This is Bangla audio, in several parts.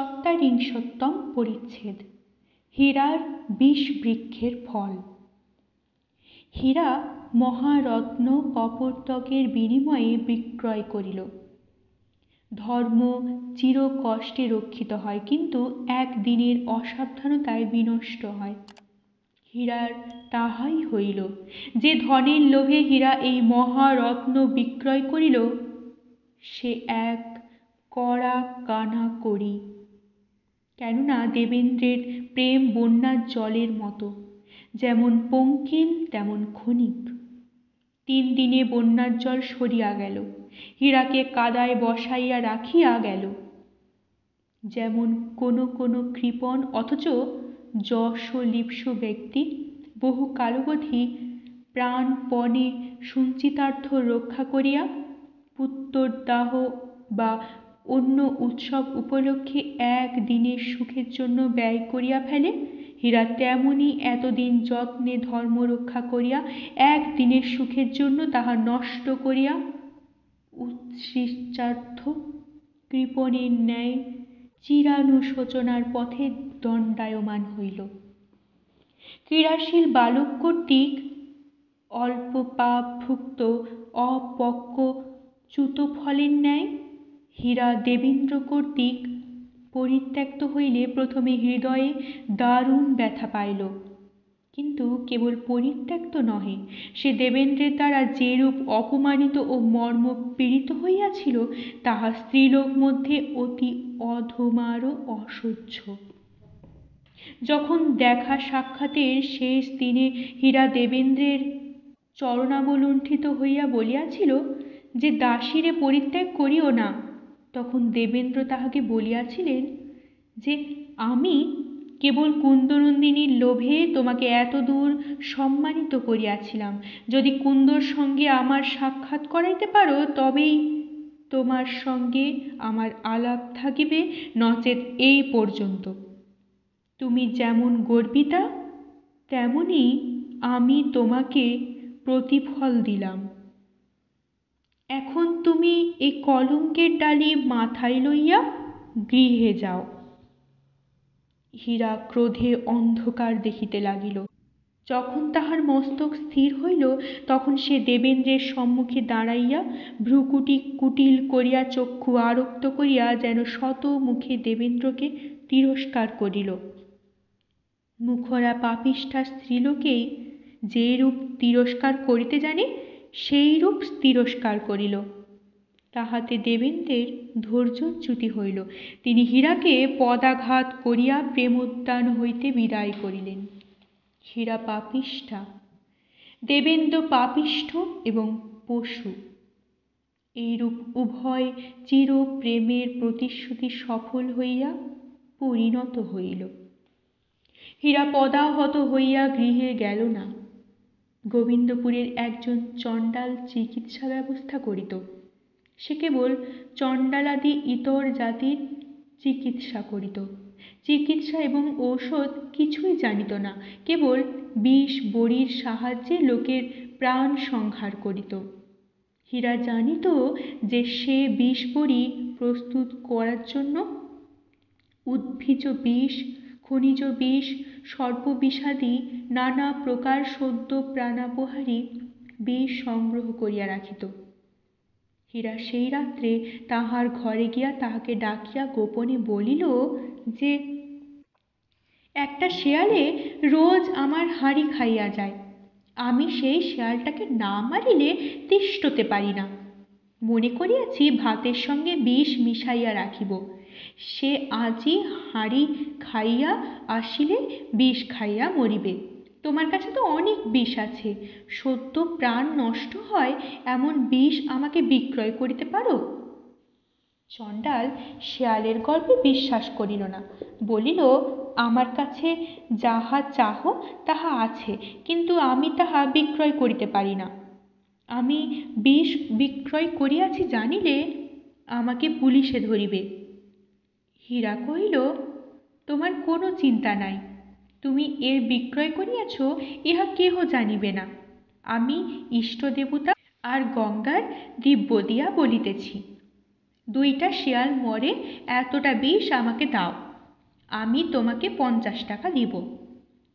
চত্বারিংশত্তম পরিচ্ছেদ। হীরার ২০ বৃক্ষের ফল। হীরা মহারত্ন কপর্তকের বিনিময়ে বিক্রয় করিল। ধর্ম চিরকষ্টে রক্ষিত হয়, কিন্তু একদিনের অসাবধানতায় বিনষ্ট হয়। হীরার তাহাই হইল। যে ধনের লোভে হীরা এই মহারত্ন বিক্রয় করিল, সে এক কড়া কানা করি। কেননা দেবেন্দ্রের প্রেম বন্যার জলের মতো, যেমন পঙ্কিল তেমন ক্ষণিক। ৩ দিনে বন্যার জল সরিয়া গেল, হীরাকে কাদায় বসাইয়া রাখিয়া গেল। যেমন কোনো কোনো কৃপণ অথচ যশোলিপ্স ব্যক্তি বহু কালবধি প্রাণপণে সঞ্চিতার্থ রক্ষা করিয়া পুত্রদাহ বা অন্য উৎসব উপলক্ষে এক দিনের সুখের জন্য ব্যয় করিয়া ফেলে, হীরা তেমনি এতদিন যত্নে ধর্ম রক্ষা করিয়া এক দিনের সুখের জন্য তাহা নষ্ট করিয়া উৎসৃষ্টার্থ কৃপণের ন্যায় চিরানুশোচনার পথে দণ্ডায়মান হইল। ক্রীড়াশীল বালক কর্তৃক অল্প পাপভুক্ত অপক্ব চ্যুতফলের ন্যায় হীরা দেবেন্দ্র কর্তৃক পরিত্যক্ত হইলে প্রথমে হৃদয়ে দারুণ ব্যথা পাইল, কিন্তু কেবল পরিত্যক্ত নহে, সে দেবেন্দ্রের দ্বারা যেরূপ অপমানিত ও মর্মপীড়িত হইয়াছিল, তাহা স্ত্রীলোক মধ্যে অতি অধমারও অসহ্য। যখন দেখা সাক্ষাতের শেষ দিনে হীরা দেবেন্দ্রের চরণাবলুণ্ঠিত হইয়া বলিয়াছিল যে দাসীরে পরিত্যাগ করিও না, তখন দেবেন্দ্র তাহাকে বলিয়াছিলেন যে আমি কেবল কুন্দনন্দিনীর লোভে তোমাকে এতদূর সম্মানিত করিয়াছিলাম। যদি কুন্দর সঙ্গে আমার সাক্ষাৎ করাইতে পারো, তবেই তোমার সঙ্গে আমার আলাপ থাকিবে, নচেৎ এই পর্যন্ত। তুমি যেমন গর্বিতা, তেমনি আমি তোমাকে প্রতিফল দিলাম। এখন তুমি এই কলঙ্কের ডালি মাথায় লইয়া গৃহে যাও। হীরা ক্রোধে অন্ধকার দেখিতে লাগিল। যখন তাহার মস্তক স্থির হইল, তখন সে দেবেন্দ্রের সম্মুখে দাঁড়াইয়া ভ্রূকুটি কুটিল করিয়া চক্ষু আরক্ত করিয়া যেন শত মুখে দেবেন্দ্রকে তিরস্কার করিল। মুখরা পাপিষ্ঠা স্ত্রীলোকেই যেরূপ তিরস্কার করিতে জানে, সেইরূপ তিরস্কার করিল। তাহাতে দেবেন্দ্রের ধৈর্যচ্যুতি হইল। তিনি হীরাকে পদাঘাত করিয়া প্রেমোদ্যান হইতে বিদায় করিলেন। হীরা পাপিষ্ঠা, দেবেন্দ্র পাপিষ্ঠ এবং পশু, এইরূপ উভয় চির প্রেমের প্রতিশ্রুতি সফল হইয়া পরিণত হইল। হীরা পদাহত হইয়া গৃহে গেল না। গোবিন্দপুরের একজন চণ্ডাল চিকিৎসা ব্যবস্থা করিত। সে কেবল চণ্ডালাদি ইতর জাতির চিকিৎসা করিত। চিকিৎসা এবং ঔষধ কিছুই জানিত না, কেবল বিষ বড়ির সাহায্যে লোকের প্রাণ সংহার করিত। হীরা জানিত যে সে বিষ বড়ি প্রস্তুত করার জন্য উদ্ভিজ বিষ, খনিজ বিষ, সর্পবিষাদি নানা প্রকার সদ্য প্রাণাপহারী বিষ সংগ্রহ করিয়া রাখিত। হীরা সেই রাত্রে তাহার ঘরে গিয়া তাহাকে ডাকিয়া গোপনে বলিল যে একটা শেয়ালে রোজ আমার হাঁড়ি খাইয়া যায়, আমি সেই শেয়ালটাকে না মারিলে তিষ্ঠতে পারি না। মনে করিয়াছি ভাতের সঙ্গে বিষ মিশাইয়া রাখিব, সে আজই হাঁড়ি খাইয়া আসিলে বিষ খাইয়া মরিবে। তোমার কাছে তো অনেক বিষ আছে, সদ্য প্রাণ নষ্ট হয় এমন বিষ আমাকে বিক্রয় করিতে পারো? চণ্ডাল শেয়ালের গল্পে বিশ্বাস করিল না, বলিল আমার কাছে যাহা চাহ তাহা আছে, কিন্তু আমি তাহা বিক্রয় করিতে পারি না। আমি বিষ বিক্রয় করিয়াছি জানিলে আমাকে পুলিশে ধরিবে। হীরা কহিল, তোমার কোনো চিন্তা নাই, তুমি এর বিক্রয় করিয়াছ ইহা কেহ জানিবে না। আমি ইষ্টদেবতা আর গঙ্গার দিব্য দিয়া বলিতেছি। 2টা শিয়াল মরে এতটা বিষ আমাকে দাও, আমি তোমাকে 50 টাকা দিব।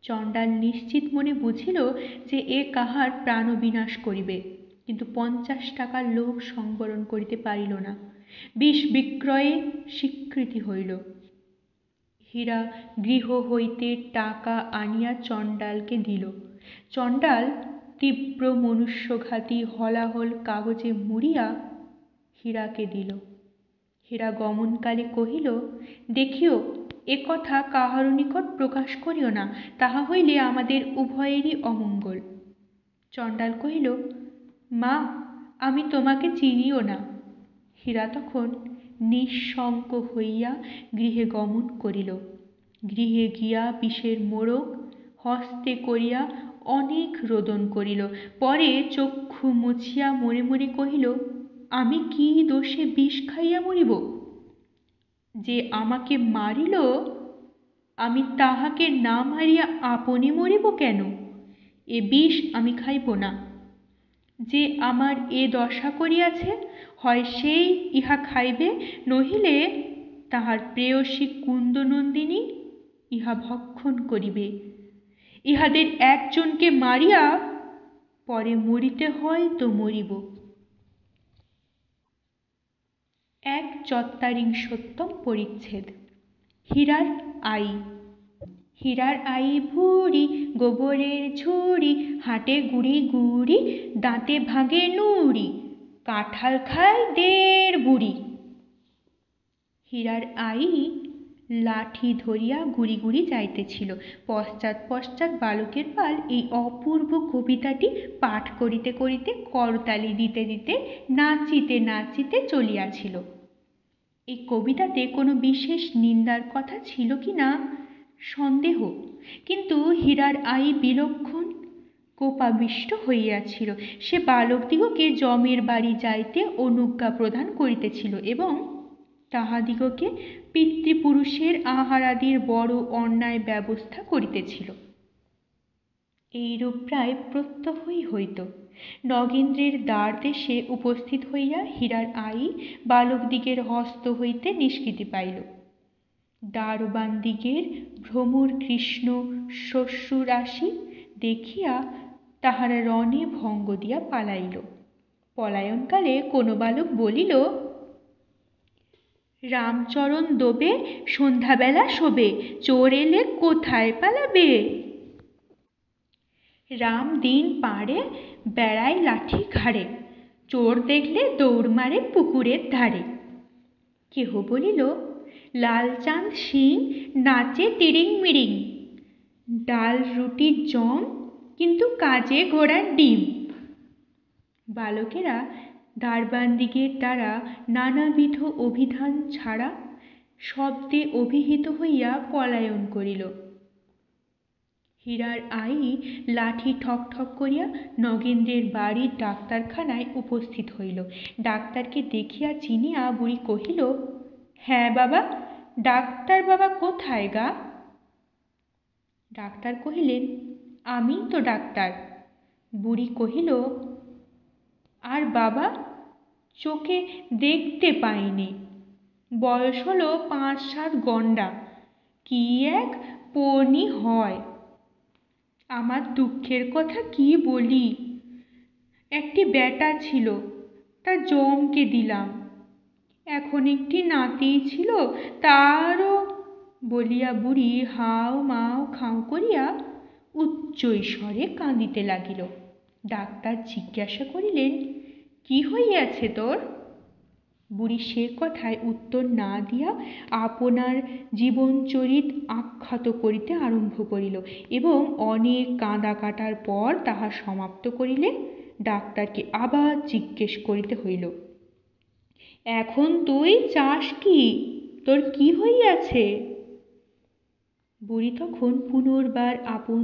চণ্ডাল নিশ্চিত মনে বুঝিল যে এ কাহার প্রাণবিনাশ করিবে, কিন্তু 50 টাকার লোভ সংবরণ করিতে পারিল না। বিষ বিক্রয়ে স্বীকৃতি হইল। হীরা গৃহ হইতে টাকা আনিয়া চণ্ডালকে দিল। চণ্ডাল তীব্র মনুষ্যঘাতী হলাহল কাগজে মুড়িয়া হীরাকে দিল। হীরা গমনকালে কহিল, দেখিও, এ কথা কাহারও নিকট প্রকাশ করিও না, তাহা হইলে আমাদের উভয়েরই অমঙ্গল। চণ্ডাল কহিল, মা, আমি তোমাকে চিনিও না। হীরা তখন নিঃশঙ্ক হইয়া গৃহে গমন করিল। গৃহে গিয়া বিষের মোড়ক হস্তে করিয়া অনেক রোদন করিল। পরে চক্ষু মুছিয়া মনে মনে কহিল, আমি কি দোষে বিষ খাইয়া মরিব? যে আমাকে মারিল, আমি তাহাকে না মারিয়া আপনি মরিব কেন? এ বিষ আমি খাইব না। যে আমার এ দশা করিয়াছে, হয় সেই ইহা খাইবে, নহিলে তাহার প্রেয়সী কুন্দনন্দিনী ইহা ভক্ষণ করিবে। ইহাদের একজনকে মারিয়া পরে মরিতে হয় তো মরিব। 1/44 পরিচ্ছেদ। হীরার আই। হীরার আই ভুরি, গোবরের ঝুড়ি, হাটে গুড়ি গুড়ি, দাঁতে ভাঙে নুড়ি, কাঁঠাল খায় 1.5 বুড়ি। হীরার আই লাঠি ধরিয়া গুড়ি গুড়ি যাইতেছিল। পশ্চাৎ পশ্চাৎ বালকের পাল এই অপূর্ব কবিতাটি পাঠ করিতে করিতে করতালি দিতে দিতে নাচিতে নাচিতে চলিয়াছিল। এই কবিতাতে কোনো বিশেষ নিন্দার কথা ছিল কি না সন্দেহ, কিন্তু হীরার আই বিলক্ষণ কোপাবিষ্ট হইয়াছিল। সে বালকদিগকে যমের বাড়ি যাইতে অনুজ্ঞা প্রদান করিতেছিল এবং তাহাদিগকে পিতৃপুরুষের আহারাদির বড় অন্যায় ব্যবস্থা করিতেছিল। এইরূপ প্রায় প্রত্যহই হইত। নগেন্দ্রের দ্বারদেশে উপস্থিত হইয়া হীরার আই বালকদিগের হস্ত হইতে নিষ্কৃতি পাইল। দারোয়ানদিগের ভ্রমর কৃষ্ণ শ্বশুরাশি দেখিয়া তাহারা রণে ভঙ্গ দিয়া পালাইল। পলায়নকালে কোনো বালক বলিল, রামচরণ দোবে সন্ধ্যাবেলা শোবে, চোর এলে কোথায় পালাবে? রাম দিন পাড়ে বেড়ায় লাঠি ঘাড়ে, চোর দেখলে দৌড় মারে পুকুরের ধারে। কেহ বলিল, লালচাঁদ সিং নাচে তিরিং মিরিং, ডাল রুটির জম কিন্তু কাজে ঘোড়ার ডিম। বালকেরা দারোয়ানদিগের দ্বারা নানাবিধ অভিধান ছাড়া শব্দে অভিহিত হইয়া পলায়ন করিল। হীরার আই লাঠি ঠক ঠক করিয়া নগেন্দ্রের বাড়ির ডাক্তারখানায় উপস্থিত হইল। ডাক্তারকে দেখিয়া চিনিয়া বুড়ি কহিল, হ্যাঁ বাবা, ডাক্তার বাবা কোথায় গা? ডাক্তার কহিলেন, আমি তো ডাক্তার। বুড়ি কহিল, আর বাবা? চোখে দেখতে পাইনি, বয়স হলো 5-7 গন্ডা, কি এক পণি হয়। আমার দুঃখের কথা কি বলি, একটি বেটা ছিল, তা জমকে দিলাম, এখন একটি নাতি ছিল, তারও। বলিয়া বুড়ি হাও মাও খাও করিয়া উচ্চ স্বরে কাঁদিতে লাগিল। ডাক্তার জিজ্ঞাসা করিলেন, কি হইয়াছে তোর? বুড়ি সে কথায় উত্তর না দিয়া আপনার জীবনচরিত আখ্যাত করিতে আরম্ভ করিল এবং অনেক কাঁদা কাটার পর তাহা সমাপ্ত করিলে ডাক্তারকে আবার জিজ্ঞেস করিতে হইল, এখন তুই চাস কি? তোর কি হইয়াছে? বুড়ি তখন পুনর্বার আপন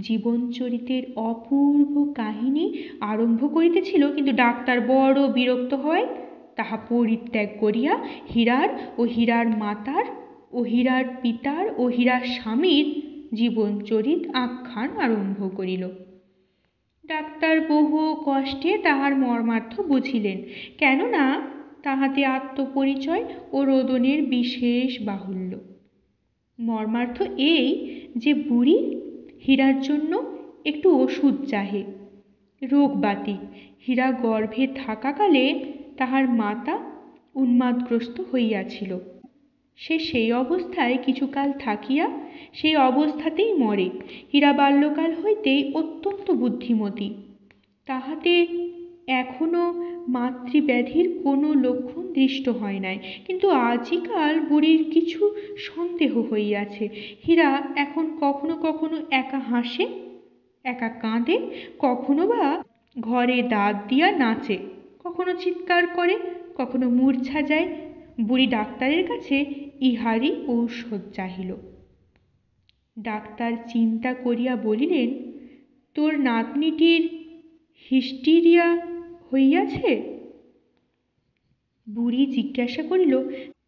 জীবনচরিতের অপূর্ব কাহিনী আরম্ভ করিতেছিল, কিন্তু ডাক্তার বড় বিরক্ত হয় তাহা পরিত্যাগ করিয়া হীরার ও হীরার মাতার ও হীরার পিতার ও হীরার স্বামীর জীবনচরিত আখ্যান আরম্ভ করিল। ডাক্তার বহু কষ্টে তাহার মর্মার্থ বুঝিলেন, কেননা তাহাতে আত্মপরিচয় ও রোদনের বিশেষ বাহুল্য। মর্মার্থ এই যে বুড়ি হীরার জন্য একটু ওষুধ চাহে। রোগ বাতিক। হীরা গর্ভে থাকাকালে তাহার মাতা উন্মাদগ্রস্ত হইয়াছিল। সে সেই অবস্থায় কিছুকাল থাকিয়া সেই অবস্থাতেই মরে। হীরা বাল্যকাল হইতেই অত্যন্ত বুদ্ধিমতী। তাহাতে এখনো মাতৃব্যাধির কোনো লক্ষণ দৃষ্ট হয় নাই, কিন্তু আজিকাল বুড়ির কিছু সন্দেহ হইয়াছে। হীরা এখন কখনো কখনো একা হাসে, একা কাঁদে, কখনো বা ঘরে দাঁত দিয়া নাচে, কখনো চিৎকার করে, কখনো মূর্ছা যায়। বুড়ি ডাক্তারের কাছে ইহারই ঔষধ চাহিল। ডাক্তার চিন্তা করিয়া বলিলেন, তোর নাতনিটির হিস্টিরিয়া হইয়াছে। বুড়ি জিজ্ঞাসা করিল,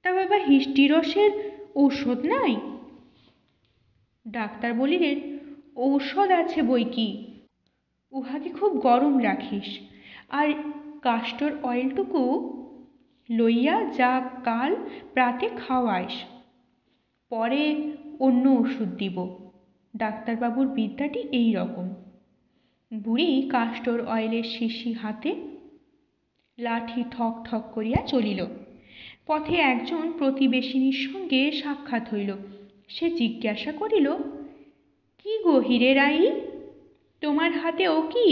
তা বাবা হিস্টিরসের ঔষধ নাই? ডাক্তার বলিলেন, ঔষধ আছে বই কি, উহাকে খুব গরম রাখিস, আর কাস্টর অয়েলটুকু লইয়া যা কাল প্রাতে খাওয়াইস, পরে অন্য ওষুধ দিব। ডাক্তারবাবুর বিদ্যাটি এই রকম। বুড়ি কাস্টর অয়েলের শিশি হাতে লাঠি ঠক ঠক করিয়া চলিল। পথে একজন প্রতিবেশিনীর সঙ্গে সাক্ষাৎ হইল। সে জিজ্ঞাসা করিল, কি গো হীরের আই, তোমার হাতে ও কি?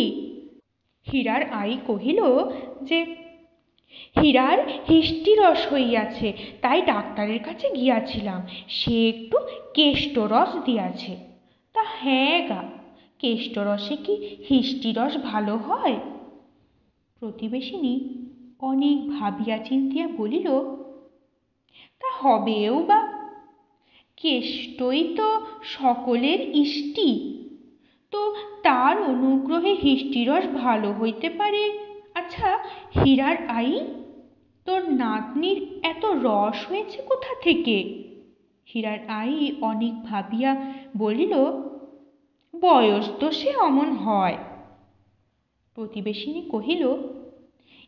হীরার আই কহিল যে হীরার হিস্টিরস হইয়াছে, তাই ডাক্তারের কাছে গিয়াছিলাম, সে একটু কেষ্টরস দিয়াছে। তা হ্যাঁ গা, কেষ্টরসে কি হিস্টিরস ভালো হয়? প্রতিবেশিনী অনেক ভাবিয়া চিন্তিয়া বলিল, তা হবেও বা, কেষ্টই তো সকলের ইষ্টি, তো তার অনুগ্রহে হিস্টিরস ভালো হইতে পারে। আচ্ছা হীরার আই, তোর নাতনির এত রস হয়েছে কোথা থেকে? হীরার আই অনেক ভাবিয়া বলিল, বয়স তো সে অমন হয়। প্রতিবেশিনী কহিল,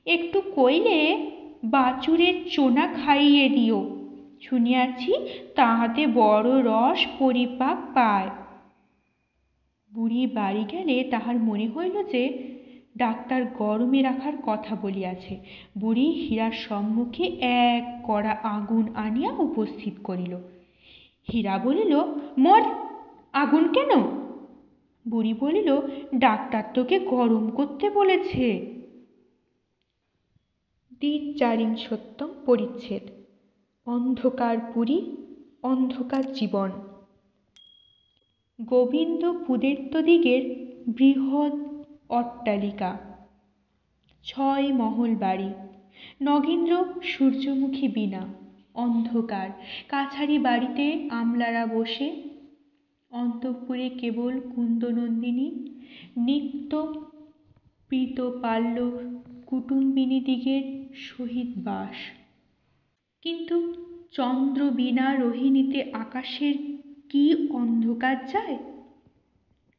একটু কইলে বাছুরের চোনা খাইয়ে দিও, শুনিয়াছি তাহাতে বড় রস পরিপাক পায়। বুড়ি বাড়ি গেলে তাহার মনে হইল যে ডাক্তার গরমে রাখার কথা বলিয়াছে। বুড়ি হীরার সম্মুখে এক কড়া আগুন আনিয়া উপস্থিত করিল। হীরা বলিল, মর, আগুন কেন? বুড়ি বলিল, ডাক্তার তোকে গরম করতে বলেছে। দ্বিচারিংশোত্তম পরিচ্ছেদ। অন্ধকার পুরী, অন্ধকার জীবন। গোবিন্দ পুদেত্তদিগের বৃহৎ অট্টালিকা, 6 মহল বাড়ি। নগেন্দ্র সূর্যমুখী বীণা, অন্ধকার। কাছারি বাড়িতে আমলারা বসে, অন্তঃপুরে কেবল কুন্দনন্দিনী, নিত্য প্রীতপাল্য কুটুম্বিনীদিগের সহিত বাস। কিন্তু চন্দ্রবীণা রোহিণীতে আকাশের কি অন্ধকার যায়!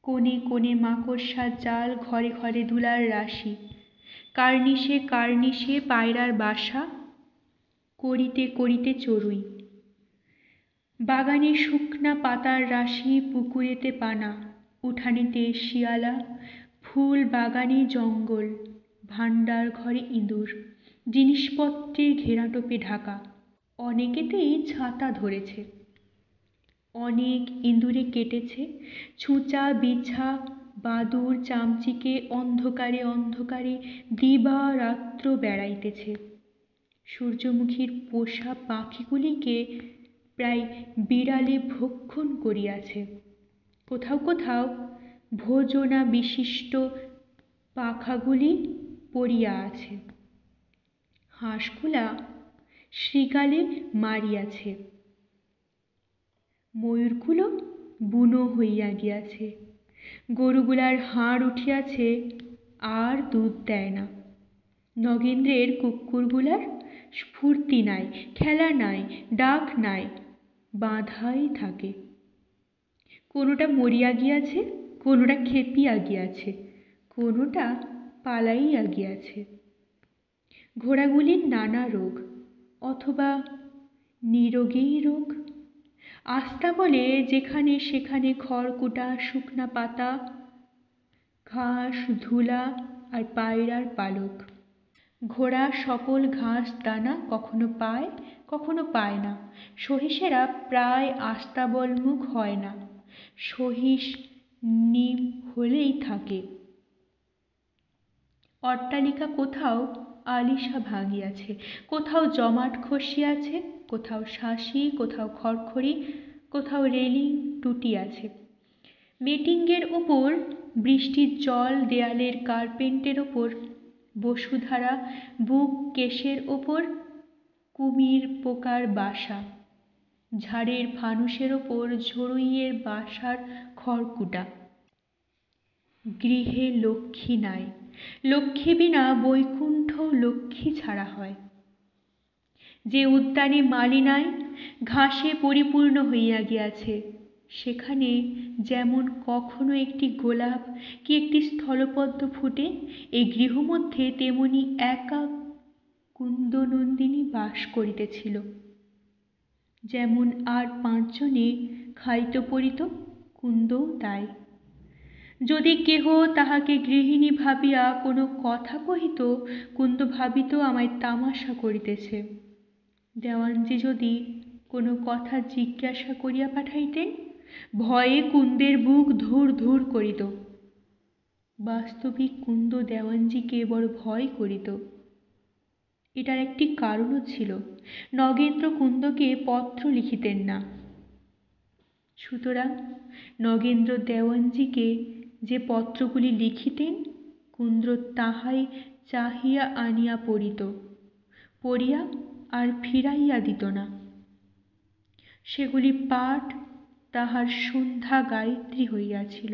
কোণে কোণে মাকড়সার জাল, ঘরে ঘরে ধুলার রাশি, কার্নিশে কার্নিশে পায়রার বাসা, করিতে করিতে চড়ুই। বাগানে শুকনা পাতার রাশি, পুকুরেতে পানা, উঠানেতে শিয়ালা, ফুল বাগানে জঙ্গল, ভাণ্ডার ঘরে ইঁদুর, জিনিসপত্রের ঘেরাটোপে ঢাকা। অনেকেতেই ছাতা ধরেছে, অনেক ইঁদুরে কেটেছে। ছুঁচা বিছা বাদুড় চামচিকে অন্ধকারে অন্ধকারে দিবারাত্র বেড়াইতেছে। সূর্যমুখীর পোষা পাখিগুলিকে প্রায় বিড়ালে ভক্ষণ করিয়াছে। কোথাও কোথাও ভোজনা বিশিষ্ট পাখাগুলি পড়িয়া আছে। হাঁসগুলা শৃগালে মারিয়াছে। ময়ূরগুলো বুনো হইয়া গিয়াছে। গরুগুলার হাড় উঠিয়াছে, আর দুধ দেয় না। নগেন্দ্রের কুকুরগুলার স্ফূর্তি নাই, খেলা নাই, ডাক নাই, বাঁধাই থাকে। কোনোটা মরিয়া গিয়াছে, কোনোটা খেপিয়া গিয়াছে, কোনোটা পালাইয়া গিয়াছে। ঘোড়াগুলির নানা রোগ, অথবা নিরোগেই রোগ। আস্তাবলে যেখানে সেখানে খড়কুটা, শুকনা পাতা, ঘাস, ধুলা আর পায়রার পালক। ঘোড়া সকল ঘাস দানা কখনো পায়, কখনো পায় না। সহিসেরা প্রায় আস্তাবলমুখ হয় না, সহিস নিম হলেই থাকে। অট্টালিকা কোথাও আলিশা ভাঙিয়াছে, কোথাও জমাট খসিয়াছে, কোথাও শাসি, কোথাও খড়খড়ি, কোথাও রেলিং টুটিয়াছে। মেটিংয়ের ওপর বৃষ্টির জল, দেয়ালের কার্পেন্টের ওপর বসুধারা, বুক কেশের ওপর কুমির পোকার বাসা, ঝাড়ের ফানুসের ওপর ঝড়ুইয়ের বাসার খড়কুটা। গৃহে লক্ষ্মী নাই, লক্ষ্মী বিনা বৈকুণ্ঠ লক্ষ্মী ছাড়া হয়। যে উদ্যানে মালি নাই, ঘাসে পরিপূর্ণ হইয়া গিয়াছে, সেখানে যেমন কখনো একটি গোলাপ কি একটি স্থলপদ্ম ফুটে, এই গৃহমধ্যে তেমনি একা কুন্দনন্দিনী বাস করিতেছিল। যেমন আর 5 জনে খাইতে পড়িত, কুন্দও তাই। যদি কেহ তাহাকে গৃহিণী ভাবিয়া কোনো কথা কহিত, কুন্দ ভাবিত আমায় তামাশা করিতেছে। দেওয়ানজি যদি কোনো কথা জিজ্ঞাসা করিয়া পাঠাইতেন, ভয়ে কুন্দের বুক ধুর ধুর করিত। বাস্তবিক কুন্দ দেওয়ানজিকে বড় ভয় করিত। এটার একটি কারণও ছিল, নগেন্দ্র কুন্দকে পত্র লিখিতেন না। সুতরাং নগেন্দ্র দেওয়ানজিকে যে পত্রগুলি লিখিতেন, কুন্দ তাহাই চাহিয়া আনিয়া পড়িত, পড়িয়া আর ফিরাইয়া দিত না। সেগুলি পাঠ তাহার সন্ধ্যা গায়ত্রী হইয়াছিল।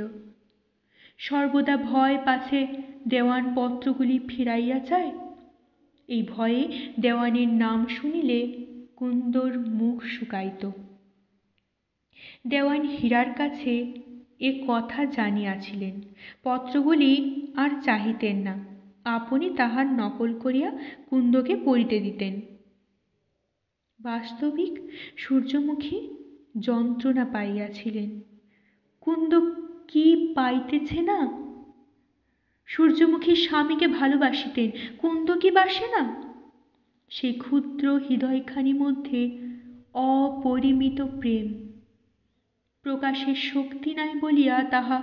সর্বদা ভয় পাছে দেওয়ান পত্রগুলি ফিরাইয়া যায়। এই ভয়ে দেওয়ানের নাম শুনিলে কুন্দর মুখ শুকাইত। দেওয়ান হীরার কাছে এ কথা জানিয়াছিলেন, পত্রগুলি আর চাহিতেন না, আপনি তাহার নকল করিয়া কুন্দকে পড়িতে দিতেন। বাস্তবিক সূর্যমুখী যন্ত্রণা পাইয়াছিলেন। কুন্দ কি পাইতেছে না? সূর্যমুখী স্বামীকে ভালোবাসিতেন, কুন্দ কি বাসে না? সেই ক্ষুদ্র হৃদয়খানি মধ্যে অপরিমিত প্রেম, প্রকাশের শক্তি নাই বলিয়া তাহা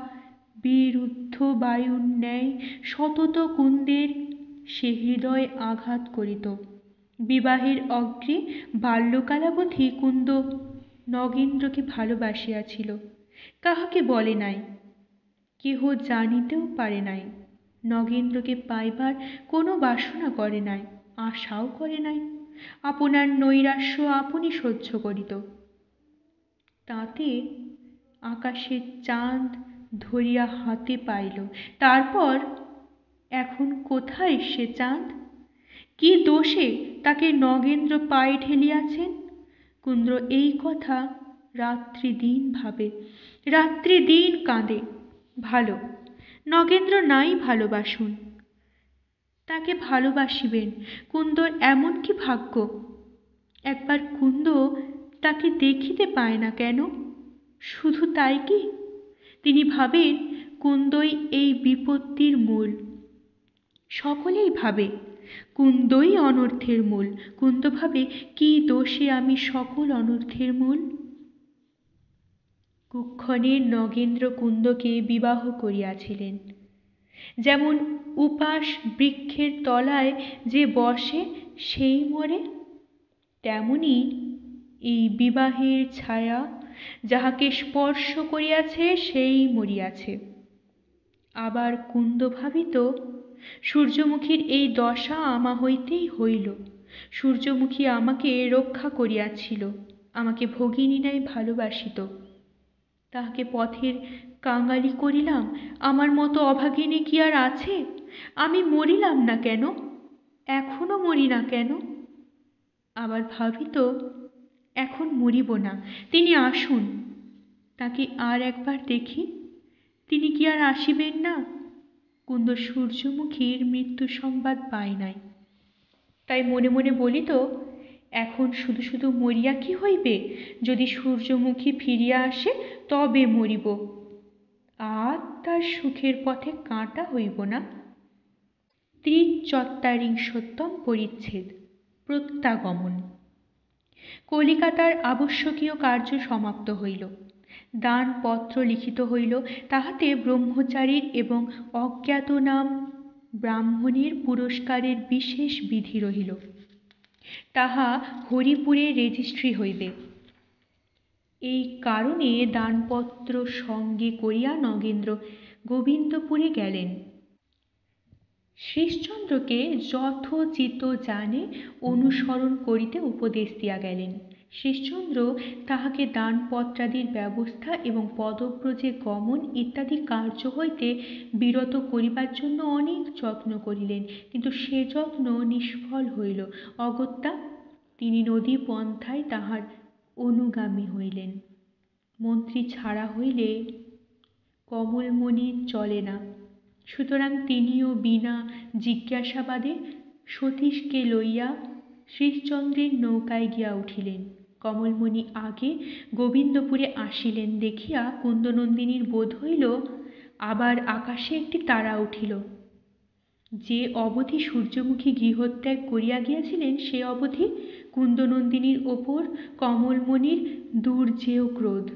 বিরুদ্ধ বায়ুর ন্যায় সতত কুন্দের সে হৃদয় আঘাত করিত। বিবাহের অগ্রে বাল্যকালাবধি কুন্দ নগেন্দ্রকে ভালোবাসিয়াছিল, কাহাকে বলে নাই, কেহ জানিতেও পারে নাই। নগেন্দ্রকে পাইবার কোনো বাসনা করে নাই, আশাও করে নাই। আপনার নৈরাশ্য আপনি সহ্য করিত। তাতে আকাশের চাঁদ ধরিয়া হাতে পাইল। তারপর এখন কোথায় সে চাঁদ? কি দোষে তাকে নগেন্দ্র পায়ে ঠেলিয়াছেন? কুন্দ এই কথা রাত্রি দিন ভাবে, রাত্রি দিন কাঁদে। ভালো, নগেন্দ্র নাই ভালোবাসুন, তাকে ভালোবাসিবেন, কুন্দর এমন কি ভাগ্য? একবার কুন্দ তাকে দেখিতে পায় না কেন? শুধু তাই কি? তিনি ভাবেন কুন্দই এই বিপত্তির মূল। সকলেই ভাবে কুন্দই অনর্থের মূল। কুন্দ ভাবে, কি দোষে আমি সকল অনর্থের মূল? কুক্ষণে নগেন্দ্র কুন্দকে বিবাহ করিয়াছিলেন। যেমন উপাস বৃক্ষের তলায় যে বসে সেই মরে, তেমনি এই বিবাহের ছায়া যাহাকে স্পর্শ করিয়াছে সেই মরিয়াছে। আবার কুন্দ ভাবিত, সূর্যমুখীর এই দশা আমা হইতেই হইল। সূর্যমুখী আমাকে রক্ষা করিয়াছিল, আমাকে ভগিনী নাই ভালোবাসিত, তাহাকে পথের কাঙালি করিলাম। আমার মতো অভাগিনী কি আর আছে? আমি মরিলাম না কেন? এখনো মরি না কেন? আবার ভাবিত, এখন মরিব না, তিনি আসুন, তাকে আর একবার দেখি। তিনি কি আর আসিবেন না? কুন্দ সূর্যমুখীর মৃত্যু সংবাদ পায় নাই। তাই মনে মনে বলিত, এখন শুধু শুধু মরিয়া কি হইবে? যদি সূর্যমুখী ফিরিয়া আসে তবে মরিব, আর তার সুখের পথে কাঁটা হইব না। 43 পরিচ্ছেদ। প্রত্যাগমন। কলিকাতার আবশ্যকীয় কার্য সমাপ্ত হইল। দানপত্র লিখিত হইল, তাহাতে ব্রহ্মচারীর এবং অজ্ঞাতনাম ব্রাহ্মণের পুরস্কারের বিশেষ বিধি রহিল। তাহা হরিপুরে রেজিস্ট্রি হইবে। এই কারণে দানপত্র সঙ্গে করিয়া নগেন্দ্র গোবিন্দপুরে গেলেন। শ্রীশচন্দ্রকে যথোচিত জানে অনুসরণ করিতে উপদেশ দিয়া গেলেন। শ্রীশচন্দ্র তাহাকে দানপত্রাদির ব্যবস্থা এবং পদব্রজে গমন ইত্যাদি কার্য হইতে বিরত করিবার জন্য অনেক যত্ন করিলেন, কিন্তু সে যত্ন নিষ্ফল হইল। অগত্যা তিনি নদী পন্থায় তাহার অনুগামী হইলেন। মন্ত্রী ছাড়া হইলে কমলমণি চলে না, সুতরাং তিনিও বিনা জিজ্ঞাসাবাদে সতীশকে লইয়া শ্রীশচন্দ্রের নৌকায় গিয়া উঠিলেন। কমলমণি আগে গোবিন্দপুরে আসিলেন দেখিয়া কুন্দনন্দিনীর বোধ হইল আবার আকাশে একটি তারা উঠিল। যে অবধি সূর্যমুখী গৃহত্যাগ করিয়া গিয়াছিলেন সে অবধি কুন্দনন্দিনীর ওপর কমলমণির দুর্জেয় ক্রোধ,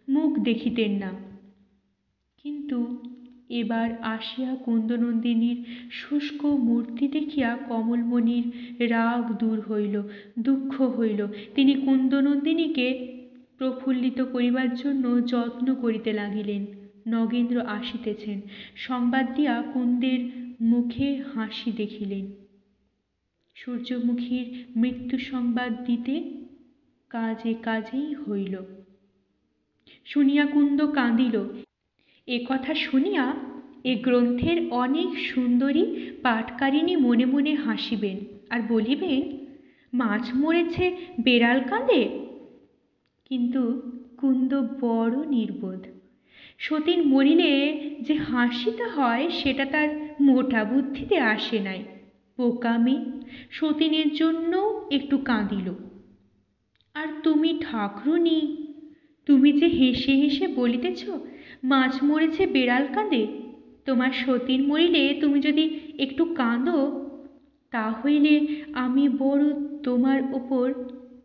মুখ দেখিতেন না। কিন্তু এবার আসিয়া কুন্দনন্দিনীর শুষ্ক মূর্তি দেখিয়া কমলমণির রাগ দূর হইল, দুঃখ হইল। তিনি কুন্দনন্দিনীকে প্রফুল্লিত করিবার জন্য যত্ন করিতে লাগিলেন। নগেন্দ্র আসিতেছেন সংবাদ দিয়া কুন্দের মুখে হাসি দেখিলেন। সূর্যমুখীর মৃত্যু সংবাদ দিতে কাজে কাজেই হইল। শুনিয়া কুন্দ কাঁদিল। এ কথা শুনিয়া এ গ্রন্থের অনেক সুন্দরী পাঠকারিণী মনে মনে হাসিবেন আর বলিবেন, মাছ মরেছে বেড়াল কাঁদে। কিন্তু কুন্দ বড় নির্বোধ। সতীন মরিলে যে হাসিতে হয় সেটা তার মোটা বুদ্ধিতে আসে নাই। বোকামি, সতীনের জন্য একটু কাঁদিল। আর তুমি ঠাকুরুনি, তুমি যে হেসে হেসে বলিতেছ মাছ মরেছে বেড়াল কাঁদে, তোমার সতীন মরিলে তুমি যদি একটু কাঁদো তা হইলে আমি বড় তোমার ওপর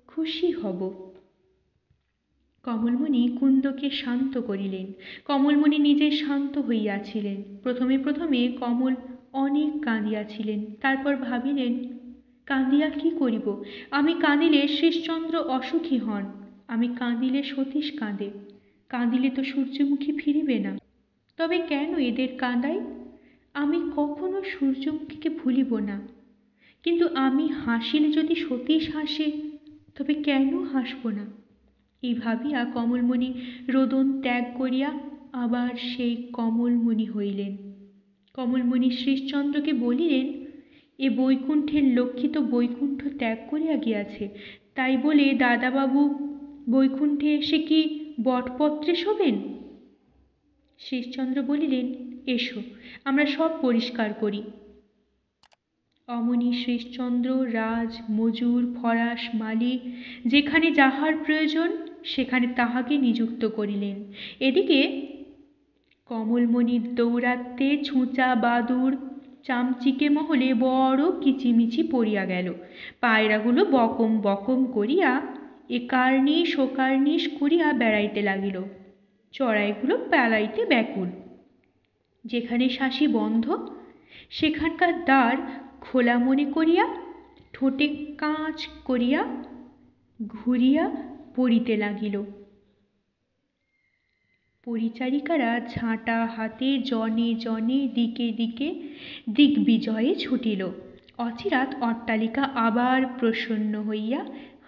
খুশি হব। কমলমণি কুন্দকে শান্ত করিলেন। কমলমণি নিজে শান্ত হইয়াছিলেন। প্রথমে প্রথমে কমল অনেক কাঁদিয়াছিলেন, তারপর ভাবিলেন, কাঁদিয়া কি করিব? আমি কাঁদিলে শ্রীশচন্দ্র অসুখী হন, আমি কাঁদিলে সতীশ কাঁদে, কাঁদিলে তো সূর্যমুখী ফিরিবে না। তবে কেন এদের কাঁদাই? আমি কখনো সূর্যমুখীকে ভুলিব না। কিন্তু আমি হাসিলে যদি সতীশ হাসে তবে কেন হাসব না? এই ভাবিয়া কমলমণি রোদন ত্যাগ করিয়া আবার সেই কমলমণি হইলেন। কমলমণি শ্রীশচন্দ্রকে বলিলেন, এ বৈকুণ্ঠের লক্ষ্মী তো বৈকুণ্ঠ ত্যাগ করিয়া গিয়াছে, তাই বলে দাদাবাবু বৈকুণ্ঠে এসে কি বটপত্রে শোবেন? শ্রীশচন্দ্র বলিলেন, এসো আমরা সব পরিষ্কার করি। অমনি শ্রীশচন্দ্র রাজ, মজুর, ফরাস, মালি যেখানে যাহার প্রয়োজন সেখানে তাহাকে নিযুক্ত করিলেন। এদিকে কমলমণির দৌরাত্মে ছুঁচা বাদুড় চামচিকে মহলে বড় কিচিমিচি পড়িয়া গেল। পায়রাগুলো বকম বকম করিয়া একার্নিশ ওকার্নিশ করিয়া বেড়াইতে লাগিল। চড়াইগুলো পালাইতে ব্যাকুল। যেখানে শাসি বন্ধ সেখানকার দ্বার খোলা মনে করিয়া ঠোঁটে কাঁচ করিয়া ঘুরিয়া পড়িতে লাগিল। পরিচারিকারা ঝাঁটা হাতে জনে জনে দিকে দিকে দিগ্বিজয়ে ছুটিল। অচিরাৎ অট্টালিকা আবার প্রসন্ন হইয়া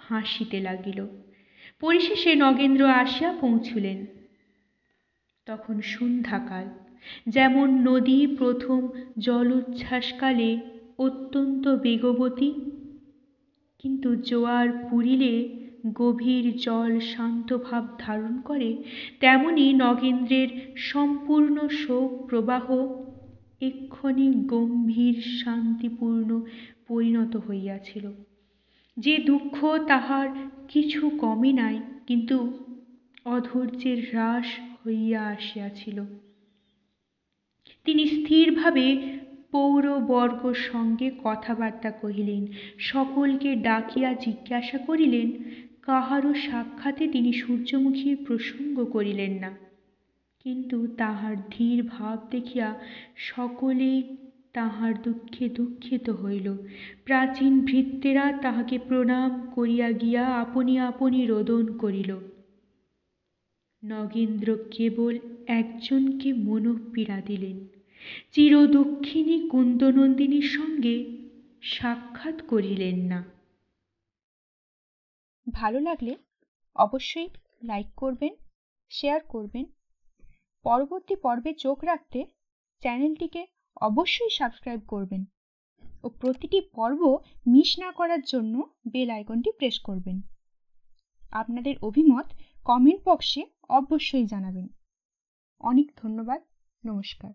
হাসিতে লাগিল। পরিশেষে নগেন্দ্র আসিয়া পৌঁছিলেন। তখন সন্ধ্যাকাল। যেমন নদী প্রথম জলোচ্ছ্বাসকালে অত্যন্ত বেগবতী, কিন্তু জোয়ার পুরিলে গভীর জল শান্ত ভাব ধারণ করে, তেমনি নগেন্দ্রের সম্পূর্ণ শোক প্রবাহ এক্ষণে গম্ভীর শান্তিপূর্ণ পরিণত হইয়াছিল। যে দুঃখ তাহার কিছু কমে নাই, কিন্তু অধৈর্যের হ্রাস হইয়া আসিয়াছিল। তিনি স্থিরভাবে পৌরবর্গ সঙ্গে কথাবার্তা কহিলেন, সকলকে ডাকিয়া জিজ্ঞাসা করিলেন। কাহারও সাক্ষাতে তিনি সূর্যমুখীর প্রসঙ্গ করিলেন না, কিন্তু তাহার ধীর ভাব দেখিয়া সকলেই তাহার দুঃখে দুঃখিত হইল। প্রাচীন ভৃত্যেরা তাহাকে প্রণাম করিয়া গিয়া আপনি আপনি রোদন করিল। নগেন্দ্র কেবল একজনকে মনঃপীড়া দিলেন, চিরদুঃখিনী কুন্দনন্দিনীর সঙ্গে সাক্ষাৎ করিলেন না। ভালো লাগলে অবশ্যই লাইক করবেন, শেয়ার করবেন। পরবর্তী পর্বে চোখ রাখতে চ্যানেলটিকে অবশ্যই সাবস্ক্রাইব করবেন ও প্রতিটি পর্ব মিস না করার জন্য বেল আইকনটি প্রেস করবেন। আপনাদের অভিমত কমেন্ট বক্সে অবশ্যই জানাবেন। অনেক ধন্যবাদ। নমস্কার।